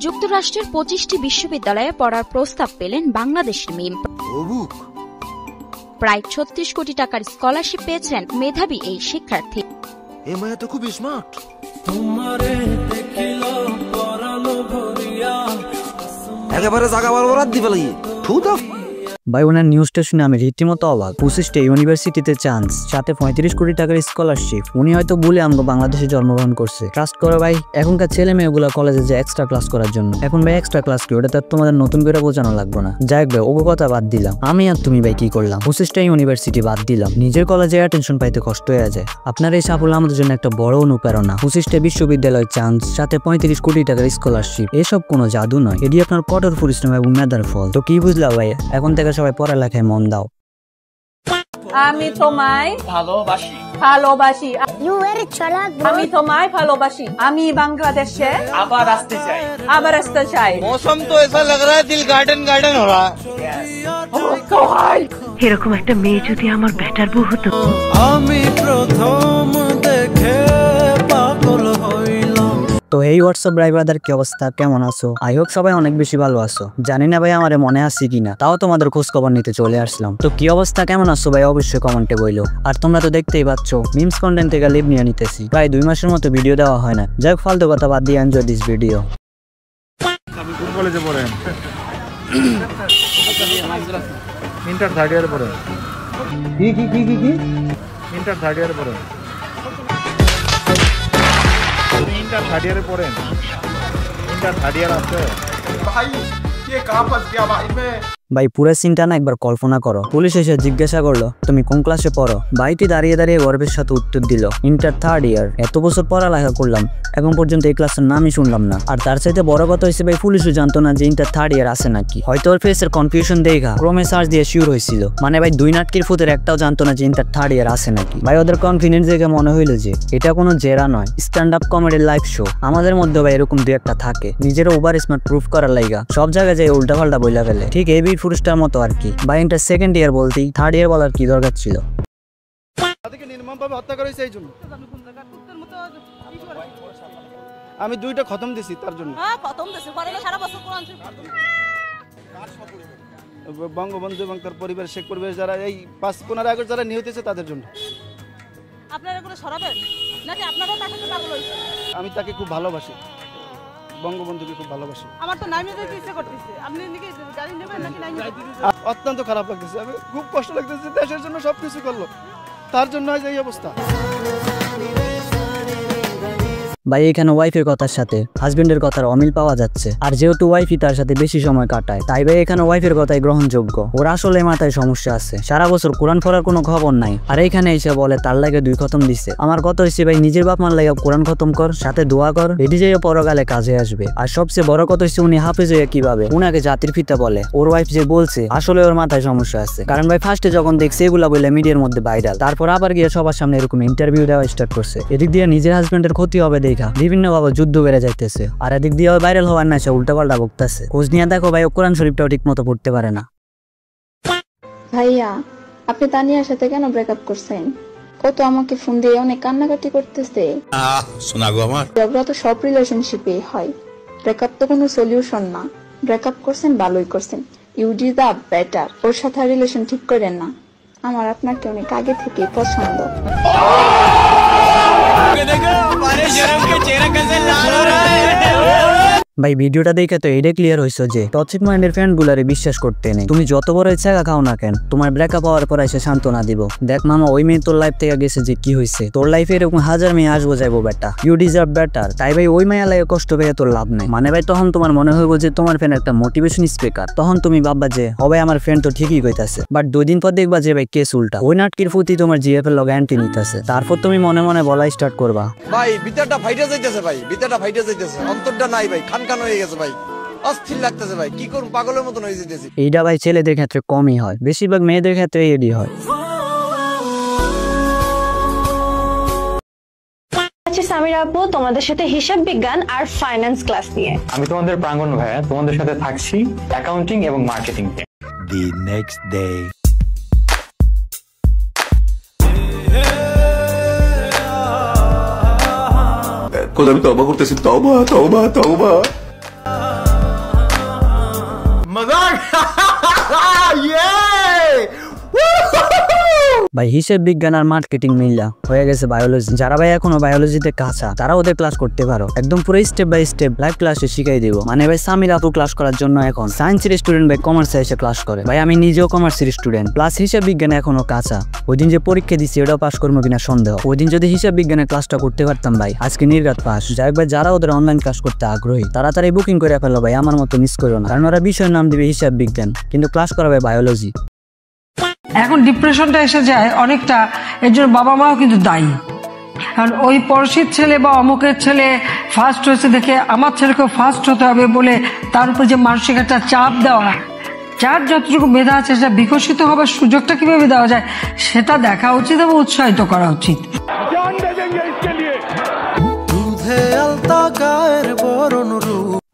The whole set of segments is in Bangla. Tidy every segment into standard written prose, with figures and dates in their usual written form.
যুক্তরাষ্ট্রের 25টি বিশ্ববিদ্যালয়ে পড়ার প্রস্তাব পেলেন বাংলাদেশের মিম। প্রায় 36 কোটি টাকার স্কলারশিপ পেয়েছেন মেধাবী এই শিক্ষার্থী। খুব স্মার্ট। একেবারে জায়গা বরাবর দিবে লাগি। ভাই ওনার নিউজ স্টেশনে আমি রীতিমতো অবাক। 25টা ইউনিভার্সিটিতে চান্স, সাথে 35 কোটি টাকার স্কলারশিপ। উনি হয়তো বলে আমাকে বাংলাদেশে জন্মগ্রহণ করছে। ট্রাস্ট করো ভাই, এখনকার ছেলে মেয়েগুলো কলেজে যে এক্সট্রা ক্লাস করার জন্য। এখন ভাই এক্সট্রা ক্লাস কি, ওটা তো তোমাদের নতুন করে বোঝানো লাগবে না। যাই ভাই, ওগো কথা বাদ দিলাম। আমি আর তুমি ভাই কি করলাম, 25টা ইউনিভার্সিটি বাদ দিলাম। নিজের কলেজে অ্যাটেনশন পাইতে কষ্ট হয়ে যায়। আপনার এই সাফল্য আমাদের জন্য একটা বড় অনুপ্রেরণা। 25টা বিশ্ববিদ্যালয় চান্স, সাথে 35 কোটি টাকার স্কলারশিপ, এসব কোনো জাদু নয়, এটি আপনার কঠোর পরিশ্রম এবং মেধার ফল। তো কি বুঝলা ভাই, এখন থেকে সবাই পড়ালেখায় মন দাও। আমি তোমায় ভালোবাসি। আমি তোমায় ভালোবাসি। আমি বাংলাদেশে আবার আসতে চাই। मौसम तो ऐसा लग रहा है दिल गार्डन गार्डन हो रहा है। এরকম একটা মেয়ে যদি আমার বেটার বউ হতো। আমি প্রথম দেখে পাগল হইলাম। তো এই হোয়াটসঅ্যাপ ভাই ব্রাদার, কি অবস্থা, কেমন আছো? আই হোপ সবাই অনেক বেশি ভালো আছো। জানি না ভাই আমারে মনে আছে কিনা, তাও তোমাদের খোঁজ খবর নিতে চলে আসলাম। তো কি অবস্থা, কেমন আছো ভাই, অবশ্যই কমেন্টে বইলো। আর তোমরা তো দেখতেই পাচ্ছ মিমস কন্টেন্ট থেকে লিভ নিয়ে নিতেছি। প্রায় 2 মাসের মতো ভিডিও দেওয়া হয় না। যাই হোক, ফালতু কথা বাদ দিয়ে এনজয় দিস ভিডিও। আমি কোন কলেজে পড়েন? ইন্টার থার্ড ইয়ারে পড়েন। কি ইন্টার থার্ড ইয়ারে পড়েন। इंटर थर्ड ईयर पढ़ें। इंटर थर्ड ईयर আছে भाई ये कहां फंस गया भाई मैं। ভাই পুরো সিনটা না একবার কল্পনা করো। পুলিশ এসে জিজ্ঞাসা করলো তুমি কোন ক্লাসে পড়ো। ভাইটি দাঁড়িয়ে দাঁড়িয়ে গর্বের সাথে উত্তর দিল ইন্টার থার্ড ইয়ার। এত বছর পড়ালেখা করলাম, এখন পর্যন্ত এই ক্লাসের নামই শুনলাম না। আর তার সাথে বড় কথা হয়েছে ভাই, পুলিশও জানতো না যে ইন্টার থার্ড ইয়ার আছে নাকি। হয়তো ওর ফেসের কনফিউশন দেখা ক্রমে সার্চ দিয়ে শিওর হয়েছিল। মানে ভাই 2 নাটকির ফুতের একটাও জানতো না যে ইন্টার থার্ড ইয়ার আছে নাকি। ভাই ওদের কনফিডেন্স দেখে মনে হইলো যে এটা কোনো জেরা নয়, স্ট্যান্ড আপ কমেডির লাইভ শো। আমাদের মধ্যে ভাই এরকম 2-1টা থাকে, নিজের ওভার স্মার্ট প্রুফ করার লাইগা সব জায়গায় যাই উল্টা পাল্টা বইলা ফেলে। ঠিক এই বীর পুরুষটার মতো আর কি। ভাই ইন্টার সেকেন্ড ইয়ার বলতেই থার্ড ইয়ার বলার কি দরকার ছিল? তাদেরকে নির্মমভাবে হত্যা করা হয়েছে এই জন্য। আমি 2টা খতম দিছি তার জন্য। হ্যাঁ খতম দিছি, পরে সারা বছর কোরআন শরীফ খতম। বঙ্গবন্ধু এবং তার পরিবার, শেখ পরিবার যারা এই 5-15 আগস্ট যারা নিহত হয়েছে তাদের জন্য। আপনারা এগুলো সরাবেন নাকি আপনারা তাকে পাগল হইছে? আমি তাকে খুব ভালোবাসি, বঙ্গবন্ধুকে খুব ভালোবাসি। আমার তো নাইমে যেতে ইচ্ছে করতেছে। আপনি নাকি গাড়ি নেবেন নাকি নাইমে? অত্যন্ত খারাপ লাগতেছে, আমি খুব কষ্ট লাগতেছে। দেশের জন্য সবকিছু করলো, তার জন্য আজ এই অবস্থা। ভাই এখানে ওয়াইফের কথার সাথে হাজবেন্ডের কথার অমিল পাওয়া যাচ্ছে। আর যেহেতু ওয়াইফই তার সাথে বেশি সময় কাটায়, তাই ভাই এখানে ওয়াইফের কথাই গ্রহণযোগ্য। ওর আসলে মাথায় সমস্যা আছে, সারা বছর কোরআন পড়ার কোনো খবর নাই। আর এইখানে এসে বলে তার লাগে 2 খতম দিচ্ছে। আমার কথা হচ্ছে ভাই নিজের বাপ মার লাগে কোরআন খতম কর, সাথে দোয়া কর, এটি যে পরকালে কাজে আসবে। আর সবচেয়ে বড় কথা হচ্ছে উনি হাফেজ হয়ে কিভাবে উনাকে জাতির পিতা বলে। ওর ওয়াইফ যে বলছে আসলে ওর মাথায় সমস্যা আছে। কারণ ভাই ফার্স্টে যখন দেখছে এগুলা বলে মিডিয়ার মধ্যে ভাইরাল, তারপর আবার গিয়ে সবার সামনে এরকম ইন্টারভিউ দেওয়া স্টার্ট করছে। এদিক দিয়ে নিজের হাজবেন্ডের ক্ষতি হবে দেখা বিভিন্ন ভাবে যুদ্ধ বেড়ে যাইতেছে। আর এদিক দিয়ে ভাইরাল হওয়ার না সে উল্টা পাল্টা বকতেছে। খোঁজ নিয়ে দেখো ভাই কোরআন শরীফটাও ঠিক মতো পড়তে পারে না। ভাইয়া আপনি তানিয়ার সাথে কেন ব্রেকআপ করছেন? ও তো আমাকে ফোন দিয়ে অনেক কান্নাকাটি করতেছে। শোনা গো আমার, ঝগড়া তো সব রিলেশনশিপে হয়, ব্রেকআপ তো কোনো সলিউশন না। ব্রেকআপ করছেন ভালোই করছেন, ইউ ডি দা বেটার। ওর সাথে রিলেশন ঠিক করেন না। আমার আপনাকে অনেক আগে থেকে পছন্দ। ভাই ভিডিওটা দেখে তো এটা ক্লিয়ার হয়েছে যে টক্সিক মাইন্ডের ফ্রেন্ড গুলারে বিশ্বাস করতে নেই। তুমি যত বড় ইচ্ছা খাও না কেন, তোমার ব্রেকআপ হওয়ার পর এসে সান্ত্বনা দিব। দেখ মামা, ওই মেয়ে তোর লাইফ থেকে গেছে যে কি হয়েছে, তোর লাইফে এরকম 1000 মেয়ে আসবো যাইবো বেটা, ইউ ডিজার্ভ বেটার। তাই ভাই ওই মেয়ে লাগে কষ্ট পেয়ে তোর লাভ নেই। মানে ভাই তখন তোমার মনে হইব যে তোমার ফ্রেন্ড একটা মোটিভেশন স্পিকার। তখন তুমি ভাববা যে হবে আমার ফ্রেন্ড তো ঠিকই কইতাছে। বাট 2 দিন পর দেখবা যে ভাই কেস উল্টা, ওই নাটকির ফুতি তোমার জিএফ এর লগ অ্যান্টি নিতেছে। তারপর তুমি মনে মনে বলা স্টার্ট করবা ভাই ভিতরটা ফাইটে যাইতেছে, ভাই ভিতরটা ফাইটে যাইতেছে, অন্তরটা নাই ভাই, খানখান হয়ে গেছে ভাই, অস্থির লাগতেছে ভাই, কি করব, পাগলের মতন হয়ে যাইতেছি। এইটা ভাই ছেলেদের ক্ষেত্রে কমই হয়, বেশিরভাগ মেয়েদের ক্ষেত্রে এডি হয়। সামিরা আপু তোমাদের সাথে হিসাব বিজ্ঞান আর ফাইন্যান্স ক্লাস নিয়ে। আমি তোমাদের প্রাঙ্গণ ভাইয়া, তোমাদের সাথে থাকছি অ্যাকাউন্টিং এবং marketing A. The next day. খোদা আমি তওবা করতেছি, তওবা তওবা তওবা। ভাই হিসেব বিজ্ঞান আর মার্কেটিং মিল্লা হয়ে গেছে বায়োলজি। যারা ভাই এখনো বায়োলজিতে কাঁচা তারা ওদের ক্লাস করতে পারো, একদম পুরো স্টেপ বাই স্টেপ লাইভ ক্লাসে শিখাই দিব। মানে ভাই সামির আপু ক্লাস করার জন্য এখন সায়েন্সের স্টুডেন্ট ভাই কমার্সে এসে ক্লাস করে। ভাই আমি নিজেও কমার্সের স্টুডেন্ট, প্লাস হিসাব বিজ্ঞানে এখনো কাঁচা। ওই দিন যে পরীক্ষা দিচ্ছি ওটাও পাস করবো কিনা সন্দেহ। ওই দিন যদি হিসাব বিজ্ঞানের ক্লাসটা করতে পারতাম ভাই আজকে নির্ঘাত পাস। যাই ভাই যারা ওদের অনলাইন ক্লাস করতে আগ্রহী তাড়াতাড়ি বুকিং করে ফেলো ভাই, আমার মতো মিস করো না। কারণ ওরা বিষয়ের নাম দিবে হিসাব বিজ্ঞান কিন্তু ক্লাস করাবে বায়োলজি। এখন ডিপ্রেশনটা এসে যায় অনেকটা, এর জন্য বাবা মাও কিন্তু দায়ী। কারণ ওই পড়শির ছেলে বা অমুকের ছেলে ফার্স্ট হয়েছে দেখে আমার ছেলেকেও ফার্স্ট হতে হবে বলে তার উপর যে মানসিক একটা চাপ দেওয়া, যার যতটুকু মেধা আছে সেটা বিকশিত হবার সুযোগটা কিভাবে দেওয়া যায় সেটা দেখা উচিত এবং উৎসাহিত করা উচিত।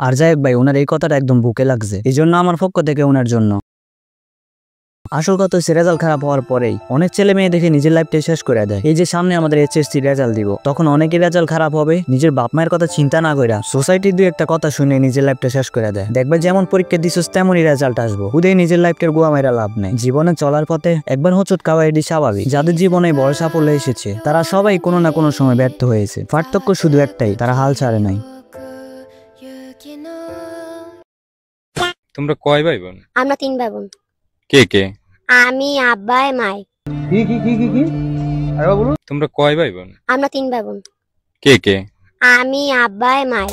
আর যাই হোক ভাই ওনার এই কথাটা একদম বুকে লাগছে, এই জন্য আমার পক্ষ থেকে ওনার জন্য। আসল কথা হচ্ছে রেজাল্ট খারাপ হওয়ার পরেই অনেক ছেলে মেয়ে দেখে নিজের লাইফটা শেষ করে দেয়। এই যে সামনে আমাদের এইচএসসি রেজাল্ট দিব, তখন অনেকের রেজাল্ট খারাপ হবে নিজের বাপ মায়ের কথা চিন্তা না কইরা সোসাইটির দুই একটা কথা শুনে নিজের লাইফটা শেষ করে দেয়। দেখবে যেমন পরীক্ষা দিছিস তেমনই রেজাল্ট আসবো, উদয় নিজের লাইফটার গোয়া মাইরা লাভ নেই। জীবনে চলার পথে একবার হোঁচট খাওয়া এটি স্বাভাবিক। যাদের জীবনে বড় সাফল্য এসেছে তারা সবাই কোনো না কোনো সময় ব্যর্থ হয়েছে, পার্থক্য শুধু একটাই, তারা হাল ছাড়ে নাই। তোমরা কয় ভাই বোন? আমরা 3 ভাই বোন। কে কে? আমি, আব্বা, মাই। কি কি কি কি কি আরে বলুন। তোমরা কয় ভাই বোন? আমরা 3 ভাই বোন। কে কে? আমি, আব্বা, মাই।